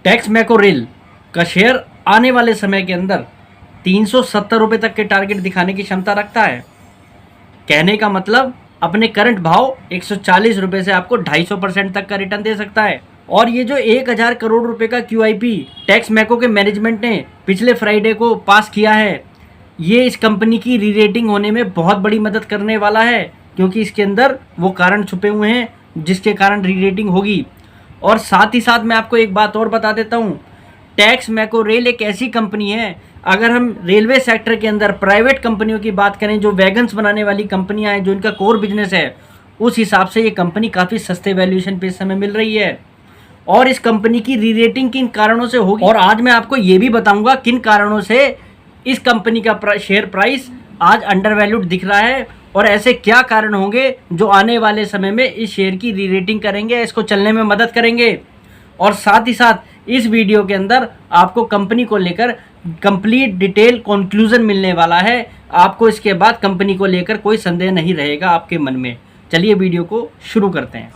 Tax मैको rail का share आने वाले समय के अंदर 370 रुपये तक के टारगेट दिखाने की क्षमता रखता है। कहने का मतलब अपने करंट भाव 140 रुपये से आपको 250% तक का रिटर्न दे सकता है। और ये जो 1000 करोड़ रुपए का QIP टैक्स मैको के मैनेजमेंट ने पिछले फ्राइडे को पास किया है, ये इस कंपनी की री रेटिंग होने में बहुत बड़ी मदद करने वाला है, क्योंकि इसके अंदर वो कारण छुपे हुए हैं जिसके कारण री रेटिंग होगी। और साथ ही साथ मैं आपको एक बात और बता देता हूँ, टैक्स मैको रेल एक ऐसी कंपनी है, अगर हम रेलवे सेक्टर के अंदर प्राइवेट कंपनियों की बात करें, जो वैगन्स बनाने वाली कंपनियां हैं, जो इनका कोर बिजनेस है, उस हिसाब से ये कंपनी काफ़ी सस्ते वैल्यूएशन पे इस समय मिल रही है। और इस कंपनी की री रेटिंग किन कारणों से होगी, और आज मैं आपको ये भी बताऊंगा किन कारणों से इस कंपनी का शेयर प्राइस आज अंडर वैल्यूड दिख रहा है, और ऐसे क्या कारण होंगे जो आने वाले समय में इस शेयर की री रेटिंग करेंगे, इसको चलने में मदद करेंगे। और साथ ही साथ इस वीडियो के अंदर आपको कंपनी को लेकर कंप्लीट डिटेल कंक्लूजन मिलने वाला है। आपको इसके बाद कंपनी को लेकर कोई संदेह नहीं रहेगा आपके मन में। चलिए वीडियो को शुरू करते हैं।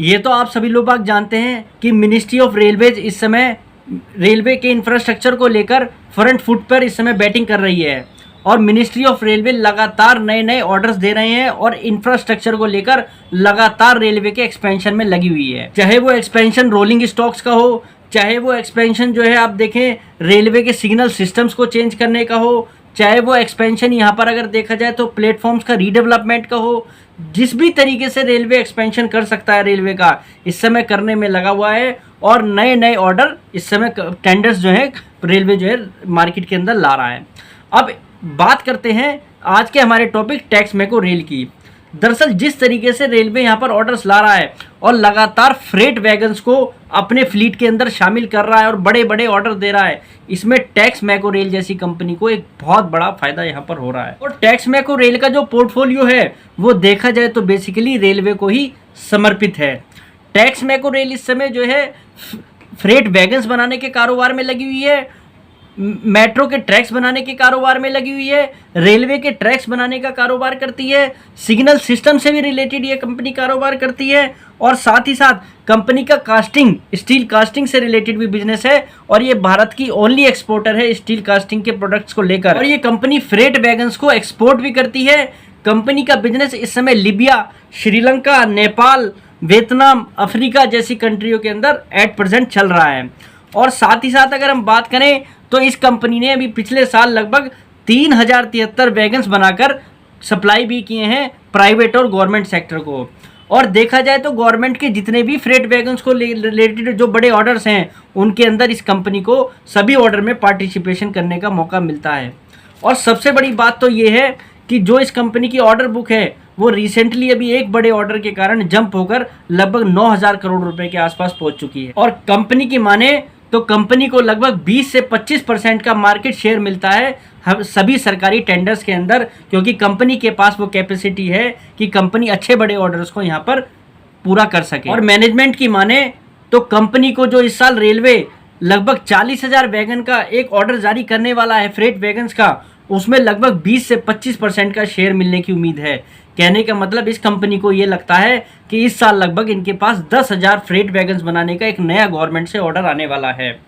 ये तो आप सभी लोग बात जानते हैं कि मिनिस्ट्री ऑफ रेलवेज इस समय रेलवे के इंफ्रास्ट्रक्चर को लेकर फ्रंट फुट पर इस समय बैटिंग कर रही है, और मिनिस्ट्री ऑफ रेलवे लगातार नए नए ऑर्डर्स दे रहे हैं और इंफ्रास्ट्रक्चर को लेकर लगातार रेलवे के एक्सपेंशन में लगी हुई है। चाहे वो एक्सपेंशन रोलिंग स्टॉक्स का हो, चाहे वो एक्सपेंशन जो है आप देखें रेलवे के सिग्नल सिस्टम्स को चेंज करने का हो, चाहे वो एक्सपेंशन यहाँ पर अगर देखा जाए तो प्लेटफॉर्म्स का रीडेवलपमेंट का हो, जिस भी तरीके से रेलवे एक्सपेंशन कर सकता है रेलवे का इस समय करने में लगा हुआ है। और नए नए ऑर्डर इस समय टेंडर्स जो है रेलवे जो है मार्केट के अंदर ला रहा है। अब बात करते हैं आज के हमारे टॉपिक टैक्स मैको रेल की। दरअसल जिस तरीके से रेलवे यहाँ पर ऑर्डर्स ला रहा है और लगातार फ्रेट वैगन्स को अपने फ्लीट के अंदर शामिल कर रहा है और बड़े बड़े ऑर्डर दे रहा है, इसमें टैक्स मैको रेल जैसी कंपनी को एक बहुत बड़ा फायदा यहाँ पर हो रहा है। और टैक्स मैको रेल का जो पोर्टफोलियो है वो देखा जाए तो बेसिकली रेलवे को ही समर्पित है। टैक्स मैको रेल इस समय जो है फ्रेट वैगन्स बनाने के कारोबार में लगी हुई है, मेट्रो के ट्रैक्स बनाने के कारोबार में लगी हुई है, रेलवे के ट्रैक्स बनाने का कारोबार करती है, सिग्नल सिस्टम से भी रिलेटेड ये कंपनी कारोबार करती है, और साथ ही साथ कंपनी का कास्टिंग स्टील कास्टिंग से रिलेटेड भी बिजनेस है, और ये भारत की ओनली एक्सपोर्टर है स्टील कास्टिंग के प्रोडक्ट्स को लेकर। और ये कंपनी फ्रेट वैगन्स को एक्सपोर्ट भी करती है। कंपनी का बिजनेस इस समय Libya, Sri Lanka, Nepal, Vietnam, Africa जैसी कंट्रियों के अंदर एट प्रेजेंट चल रहा है। और साथ ही साथ अगर हम बात करें तो इस कंपनी ने अभी पिछले साल लगभग 3073 वैगन्स बनाकर सप्लाई भी किए हैं प्राइवेट और गवर्नमेंट सेक्टर को। और देखा जाए तो गवर्नमेंट के जितने भी फ्रेट वैगन्स को रिलेटेड जो बड़े ऑर्डर्स हैं उनके अंदर इस कंपनी को सभी ऑर्डर में पार्टिसिपेशन करने का मौका मिलता है। और सबसे बड़ी बात तो ये है कि जो इस कंपनी की ऑर्डर बुक है वो रिसेंटली अभी एक बड़े ऑर्डर के कारण जंप होकर लगभग 9000 करोड़ रुपए के आसपास पहुंच चुकी है। और कंपनी की माने तो कंपनी को लगभग 20 से 25% का मार्केट शेयर मिलता है सभी सरकारी टेंडर्स के अंदर, क्योंकि कंपनी के पास वो कैपेसिटी है कि कंपनी अच्छे बड़े ऑर्डर्स को यहाँ पर पूरा कर सके। और मैनेजमेंट की माने तो कंपनी को जो इस साल रेलवे लगभग 40,000 वैगन का एक ऑर्डर जारी करने वाला है फ्रेट वैगन्स का, उसमें लगभग 20 से 25% का शेयर मिलने की उम्मीद है। कहने का मतलब इस कंपनी को ये लगता है कि इस साल लगभग इनके पास 10,000 फ्रेट वैगन्स बनाने का एक नया गवर्नमेंट से ऑर्डर आने वाला है।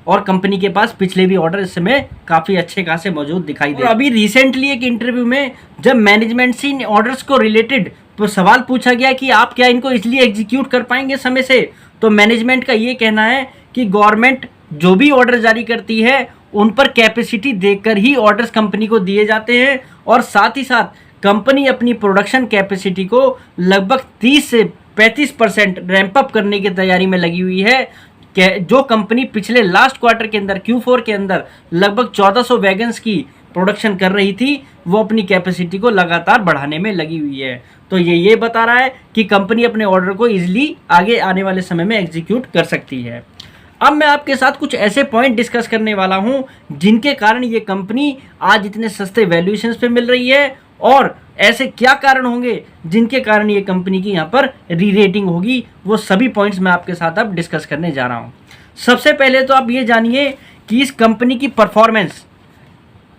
और कंपनी के पास पिछले भी ऑर्डर इस समय काफ़ी अच्छे खासे मौजूद दिखाई दे। और अभी रिसेंटली एक इंटरव्यू में जब मैनेजमेंट से इन ऑर्डर्स को रिलेटेड तो सवाल पूछा गया कि आप क्या इनको इजीली एग्जीक्यूट कर पाएंगे समय से, तो मैनेजमेंट का ये कहना है कि गवर्नमेंट जो भी ऑर्डर जारी करती है उन पर कैपेसिटी देखकर ही ऑर्डर्स कंपनी को दिए जाते हैं। और साथ ही साथ कंपनी अपनी प्रोडक्शन कैपेसिटी को लगभग 30 से 35% रैंप अप करने की तैयारी में लगी हुई है। जो कंपनी पिछले लास्ट क्वार्टर के अंदर Q4 के अंदर लगभग 1400 वैगन्स की प्रोडक्शन कर रही थी, वो अपनी कैपेसिटी को लगातार बढ़ाने में लगी हुई है। तो ये बता रहा है कि कंपनी अपने ऑर्डर को ईजिली आगे आने वाले समय में एग्जीक्यूट कर सकती है। अब मैं आपके साथ कुछ ऐसे पॉइंट डिस्कस करने वाला हूं जिनके कारण ये कंपनी आज इतने सस्ते वैल्यूएशंस पे मिल रही है, और ऐसे क्या कारण होंगे जिनके कारण ये कंपनी की यहाँ पर री रेटिंग होगी, वो सभी पॉइंट्स मैं आपके साथ अब डिस्कस करने जा रहा हूँ। सबसे पहले तो आप ये जानिए कि इस कंपनी की परफॉर्मेंस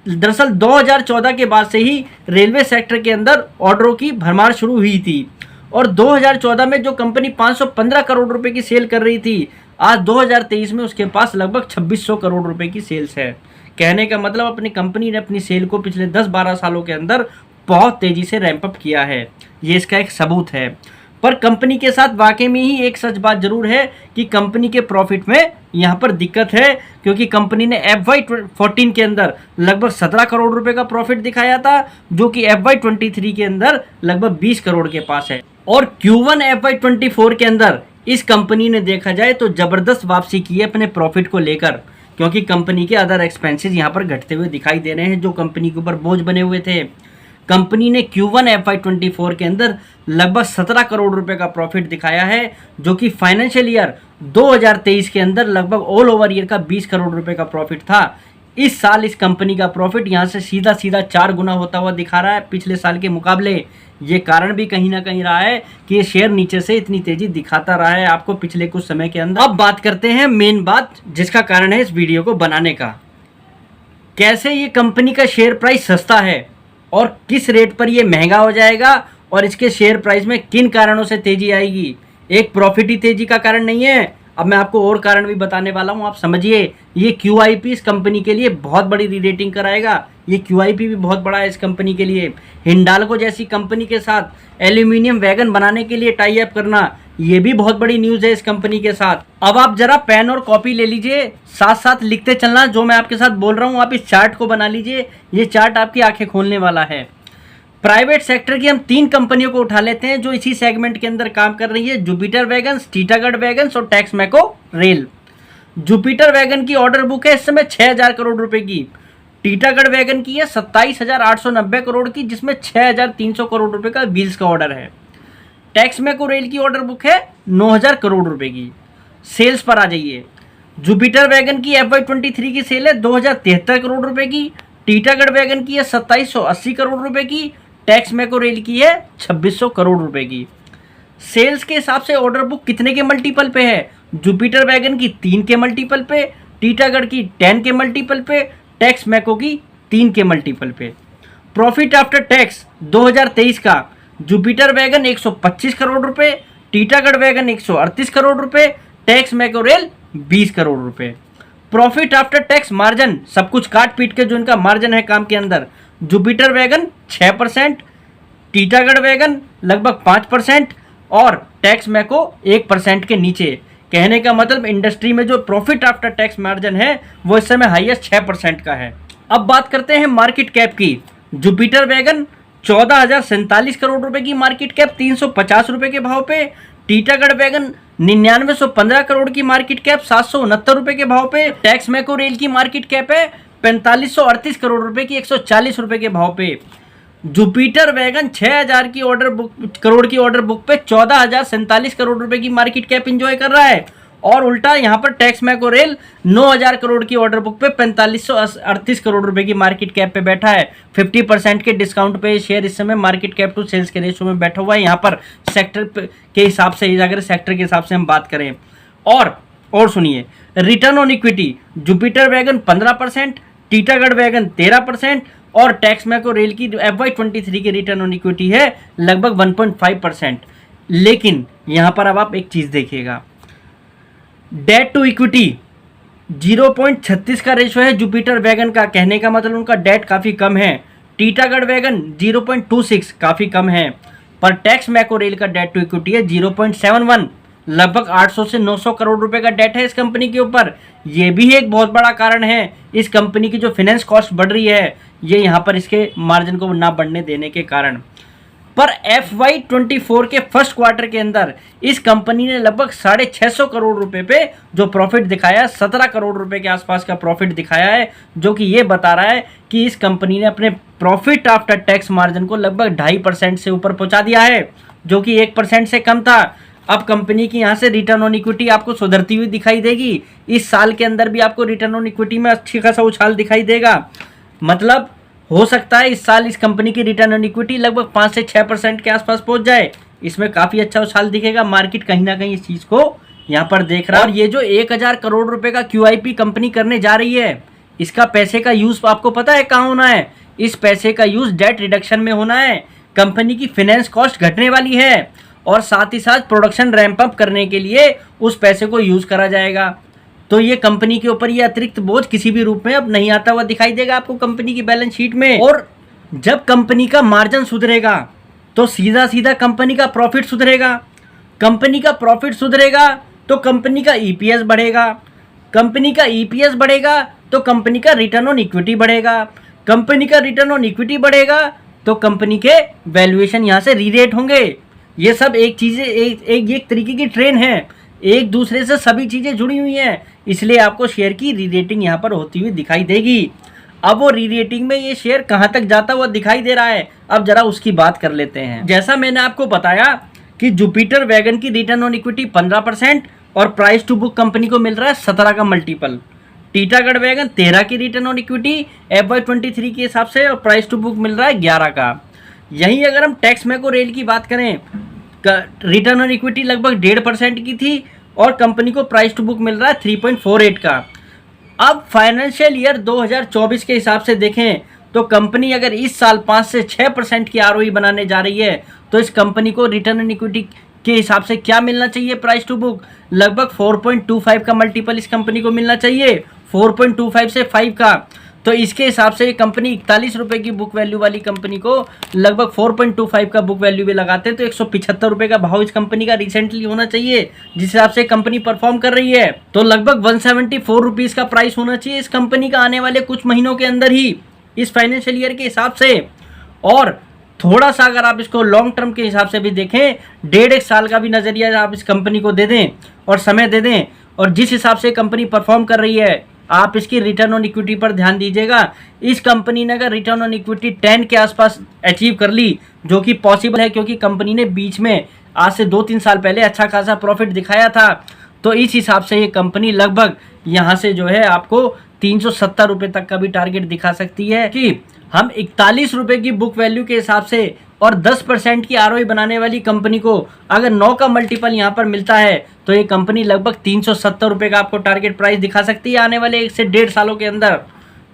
दरअसल 2014 के बाद से ही रेलवे सेक्टर के अंदर ऑर्डरों की भरमार शुरू हुई थी, और 2014 में जो कंपनी 515 करोड़ रुपए की सेल कर रही थी, आज 2023 में उसके पास लगभग 2600 करोड़ रुपए की सेल्स है। कहने का मतलब अपनी कंपनी ने अपनी सेल को पिछले 10-12 सालों के अंदर बहुत तेजी से रैंप अप किया है। ये इसका एक सबूत है। पर कंपनी के साथ वाकई में ही एक सच बात जरूर है कि कंपनी के प्रॉफिट में यहाँ पर दिक्कत है, क्योंकि कंपनी ने FY14 के अंदर लगभग 17 करोड़ रुपए का प्रॉफिट दिखाया था, जो कि FY23 के अंदर लगभग 20 करोड़ के पास है। और Q1 FY24 के अंदर इस कंपनी ने देखा जाए तो जबरदस्त वापसी की है अपने प्रॉफिट को लेकर, क्योंकि कंपनी के अदर एक्सपेंसेस यहाँ पर घटते हुए दिखाई दे रहे हैं जो कंपनी के ऊपर बोझ बने हुए थे। कंपनी ने Q1 FY24 के अंदर लगभग 17 करोड़ रुपए का प्रॉफिट दिखाया है, जो कि फाइनेंशियल ईयर 2023 के अंदर लगभग ऑल ओवर ईयर का 20 करोड़ रुपए का प्रॉफिट था। इस साल इस कंपनी का प्रॉफिट यहाँ से सीधा 4 गुना होता हुआ दिखा रहा है पिछले साल के मुकाबले। ये कारण भी कहीं ना कहीं रहा है कि ये शेयर नीचे से इतनी तेजी दिखाता रहा है आपको पिछले कुछ समय के अंदर। अब बात करते हैं मेन बात जिसका कारण है इस वीडियो को बनाने का। कैसे ये कंपनी का शेयर प्राइस सस्ता है और किस रेट पर ये महंगा हो जाएगा और इसके शेयर प्राइस में किन कारणों से तेजी आएगी। एक प्रॉफिट ही तेजी का कारण नहीं है, अब मैं आपको और कारण भी बताने वाला हूं। आप समझिए, ये QIP इस कंपनी के लिए बहुत बड़ी रीरेटिंग कराएगा। ये QIP भी बहुत बड़ा है इस कंपनी के लिए। हिंडाल्को जैसी कंपनी के साथ एल्यूमिनियम वैगन बनाने के लिए टाई अप करना, ये भी बहुत बड़ी न्यूज़ है इस कंपनी के साथ। अब आप जरा पेन और कॉपी ले लीजिए, साथ साथ लिखते चलना जो मैं आपके साथ बोल रहा हूँ। आप इस चार्ट को बना लीजिए, ये चार्ट आपकी आंखें खोलने वाला है। प्राइवेट सेक्टर की हम 3 कंपनियों को उठा लेते हैं जो इसी सेगमेंट के अंदर काम कर रही है, जुपिटर वैगन्स, टीटागढ़ वैगन्स और टेक्समैको रेल। जुपिटर वैगन की ऑर्डर बुक है इस समय 6000 करोड़ रुपए की। टीटागढ़ वैगन की है 27,890 करोड़ की, जिसमें 6,300 करोड़ रुपए का व्हील्स का ऑर्डर है। टेक्समैको रेल की ऑर्डर बुक है 9,000 करोड़ रुपए की। सेल्स पर आ जाइए, जुपिटर वैगन की FY23 की सेल है 2,073 करोड़ रुपए की। टीटागढ़ वैगन की है 2,780 करोड़ रुपए की। टेक्समैको रेल की है 2,600 करोड़ रुपए की। सेल्स के हिसाब से ऑर्डर बुक कितने के मल्टीपल पे है? जुपिटर वैगन की 3 के मल्टीपल पे, टीटागढ़ की 10 के मल्टीपल पे, टेक्समैको की 3 के मल्टीपल पे। प्रॉफिट आफ्टर टैक्स 2023 का, जुपिटर वैगन 125 करोड़ रुपए, टीटागढ़ वैगन 138 करोड़ रुपए, टेक्समैको रेल 20 करोड़ रुपए। प्रॉफिट आफ्टर टैक्स मार्जिन, सब कुछ काट पीट के जो इनका मार्जिन है काम के अंदर, जुपिटर वैगन 6%, टीटागढ़ वैगन लगभग 5% और टेक्समैको 1% के नीचे। कहने का मतलब इंडस्ट्री में जो प्रॉफिट आफ्टर टैक्स मार्जिन है वो इस समय हाईएस्ट 6% का है। अब बात करते हैं मार्केट कैप की। जुपिटर वैगन 14,047 करोड़ रुपए की मार्केट कैप 350 रुपए के भाव पे। टीटागढ़ वैगन 9915 करोड़ की मार्केट कैप 769 रुपए के भाव पे। टेक्समैको रेल की मार्केट कैप है 4538 करोड़ रुपए की 140 रुपए के भाव पे। जुपिटर वैगन 6000 की करोड़ की ऑर्डर बुक पे 14,047 करोड़ रुपए की मार्केट कैप एंजॉय कर रहा है, और उल्टा यहाँ पर टेक्समैको रेल 9,000 करोड़ की ऑर्डर बुक पे 4538 करोड़ रुपए की मार्केट कैप पे बैठा है। 50% के डिस्काउंट पे शेयर इस समय मार्केट कैप टू सेल्स के रेशो में बैठा हुआ है। यहाँ पर सेक्टर के हिसाब से, अगर सेक्टर के हिसाब से हम बात करें, और सुनिए, return on equity Jupiter wagon 15%, Titagarh wagon 13% और टेक्समैको रेल की FY23 की रिटर्न ऑन इक्विटी है लगभग 1.5%। लेकिन यहाँ पर अब आप एक चीज़ देखिएगा, डेट टू इक्विटी 0.36 का रेशो है जुपिटर वैगन का। कहने का मतलब उनका डेट काफ़ी कम है। टीटागढ़ वैगन 0.26 काफ़ी कम है, पर टेक्समैको रेल का डेट टू इक्विटी है 0.71। लगभग 800 से 900 करोड़ रुपए का डेट है इस कंपनी के ऊपर। ये भी एक बहुत बड़ा कारण है इस कंपनी की जो फाइनेंस कॉस्ट बढ़ रही है, ये यहाँ पर इसके मार्जिन को ना बढ़ने देने के कारण। पर FY24 के फर्स्ट क्वार्टर के अंदर इस कंपनी ने लगभग 650 करोड़ रुपए पे जो प्रॉफिट दिखाया, 17 करोड़ रुपए के आसपास का प्रॉफिट दिखाया है, जो कि ये बता रहा है कि इस कंपनी ने अपने प्रॉफिट आफ्टर टैक्स मार्जिन को लगभग 2.5% से ऊपर पहुंचा दिया है, जो कि 1% से कम था। अब कंपनी की यहाँ से रिटर्न ऑन इक्विटी आपको सुधरती हुई दिखाई देगी। इस साल के अंदर भी आपको रिटर्न ऑन इक्विटी में अच्छी खासा उछाल दिखाई देगा। मतलब हो सकता है इस साल इस कंपनी की रिटर्न ऑन इक्विटी लगभग 5 से 6% के आसपास पहुंच जाए। इसमें काफ़ी अच्छा उछाल दिखेगा। मार्केट कहीं ना कहीं इस चीज़ को यहाँ पर देख रहा है। और ये जो 1000 करोड़ रुपए का QIP कंपनी करने जा रही है, इसका पैसे का यूज़ आपको पता है कहाँ होना है? इस पैसे का यूज़ डेट रिडक्शन में होना है। कंपनी की फाइनेंस कॉस्ट घटने वाली है और साथ ही साथ प्रोडक्शन रैंप अप करने के लिए उस पैसे को यूज़ करा जाएगा। तो ये कंपनी के ऊपर ये अतिरिक्त बोझ किसी भी रूप में अब नहीं आता हुआ दिखाई देगा आपको कंपनी की बैलेंस शीट में। और जब कंपनी का मार्जिन सुधरेगा तो सीधा सीधा कंपनी का प्रॉफिट सुधरेगा, कंपनी का प्रॉफिट सुधरेगा तो कंपनी का ईपीएस बढ़ेगा, कंपनी का ईपीएस बढ़ेगा तो कंपनी का रिटर्न ऑन इक्विटी बढ़ेगा, कंपनी का रिटर्न ऑन इक्विटी बढ़ेगा तो कंपनी के वैल्यूएशन यहाँ से रीरेट होंगे। ये सब एक चीज़ें एक तरीके की ट्रेन है, एक दूसरे से सभी चीज़ें जुड़ी हुई हैं, इसलिए आपको शेयर की रीरेटिंग यहाँ पर होती हुई दिखाई देगी। अब वो रीरेटिंग में ये शेयर कहाँ तक जाता हुआ दिखाई दे रहा है, अब जरा उसकी बात कर लेते हैं। जैसा मैंने आपको बताया कि जुपिटर वैगन की रिटर्न ऑन इक्विटी 15% और प्राइस टू बुक कंपनी को मिल रहा है 17 का मल्टीपल। टीटागढ़ वैगन 13 की रिटर्न ऑन इक्विटी FY23 के हिसाब से और प्राइस टू बुक मिल रहा है 11 का। यहीं अगर हम टेक्स मैको रेल की बात करें, रिटर्न ऑन इक्विटी लगभग 1.5% की थी और कंपनी को प्राइस टू बुक मिल रहा है 3.48 का। अब फाइनेंशियल ईयर 2024 के हिसाब से देखें तो कंपनी अगर इस साल 5 से 6% की ROE बनाने जा रही है तो इस कंपनी को रिटर्न ऑन इक्विटी के हिसाब से क्या मिलना चाहिए प्राइस टू बुक, लगभग 4.25 का मल्टीपल इस कंपनी को मिलना चाहिए, 4.25 से 5 का। तो इसके हिसाब से ये कंपनी 41 रुपये की बुक वैल्यू वाली कंपनी को लगभग 4.25 का बुक वैल्यू भी लगाते हैं तो 175 रुपये का भाव इस कंपनी का रिसेंटली होना चाहिए जिस हिसाब से कंपनी परफॉर्म कर रही है। तो लगभग 174 रुपीज़ का प्राइस होना चाहिए इस कंपनी का आने वाले कुछ महीनों के अंदर ही इस फाइनेंशियल ईयर के हिसाब से। और थोड़ा सा अगर आप इसको लॉन्ग टर्म के हिसाब से भी देखें, 1.5 साल का भी नज़रिया आप इस कंपनी को दे दें और समय दे दें और जिस हिसाब से कंपनी परफॉर्म कर रही है आप इसकी रिटर्न ऑन इक्विटी पर ध्यान दीजिएगा। इस कंपनी ने अगर रिटर्न ऑन इक्विटी 10 के आसपास अचीव कर ली, जो कि पॉसिबल है क्योंकि कंपनी ने बीच में आज से 2-3 साल पहले अच्छा खासा प्रॉफिट दिखाया था, तो इस हिसाब से ये कंपनी लगभग यहाँ से जो है आपको 370 रुपये तक का भी टारगेट दिखा सकती है कि हम 41 रुपये की बुक वैल्यू के हिसाब से और 10% की ROE बनाने वाली कंपनी को अगर 9 का मल्टीपल यहाँ पर मिलता है तो ये कंपनी लगभग 370 रुपये का आपको टारगेट प्राइस दिखा सकती है आने वाले 1 से 1.5 सालों के अंदर।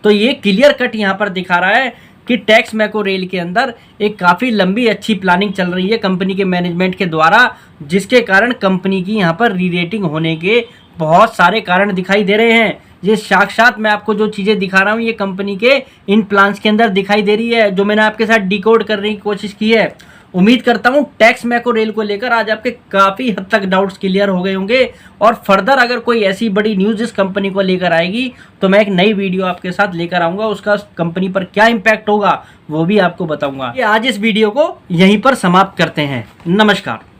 तो ये क्लियर कट यहाँ पर दिखा रहा है कि टेक्स मैको रेल के अंदर एक काफ़ी लंबी अच्छी प्लानिंग चल रही है कंपनी के मैनेजमेंट के द्वारा, जिसके कारण कंपनी की यहाँ पर री रेटिंग होने के बहुत सारे कारण दिखाई दे रहे हैं। ये साक्षात मैं आपको जो चीज़ें दिखा रहा हूँ ये कंपनी के इन प्लान्स के अंदर दिखाई दे रही है जो मैंने आपके साथ डिकोड करने की कोशिश की है। उम्मीद करता हूँ टेक्स मैको रेल को लेकर आज आपके काफ़ी हद तक डाउट्स क्लियर हो गए होंगे और फर्दर अगर कोई ऐसी बड़ी न्यूज़ इस कंपनी को लेकर आएगी तो मैं एक नई वीडियो आपके साथ लेकर आऊँगा, उसका कंपनी पर क्या इम्पैक्ट होगा वो भी आपको बताऊँगा। आज इस वीडियो को यहीं पर समाप्त करते हैं। नमस्कार।